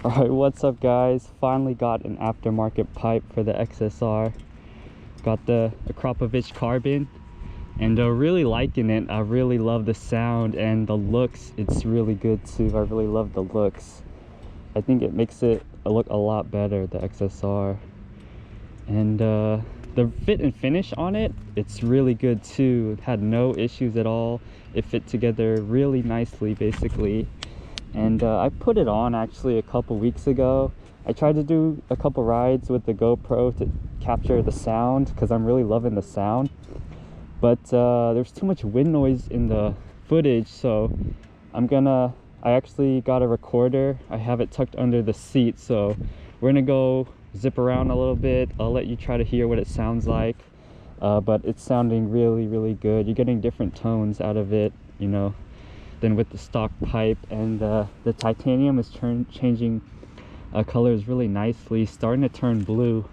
Alright, what's up guys? Finally got an aftermarket pipe for the XSR. Got the Akrapovic Carbon and really liking it. I really love the sound and the looks. It's really good too. I really love the looks. I think it makes it look a lot better, the XSR. And the fit and finish on it, it's really good too. It had no issues at all. It fit together really nicely basically. And I put it on actually a couple weeks ago. I tried to do a couple rides with the GoPro to capture the sound because I'm really loving the sound. But there's too much wind noise in the footage, so I actually got a recorder. I have it tucked under the seat, so we're gonna go zip around a little bit. I'll let you try to hear what it sounds like. But it's sounding really good. You're getting different tones out of it, you know, than with the stock pipe. And the titanium is changing colors really nicely, starting to turn blue.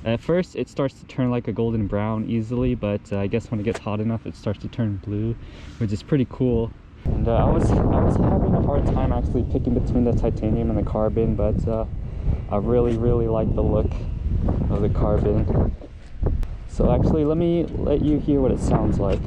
At first it starts to turn like a golden brown easily, but I guess when it gets hot enough it starts to turn blue, which is pretty cool. And I was having a hard time actually picking between the titanium and the carbon, but I really like the look of the carbon. So actually let me let you hear what it sounds like.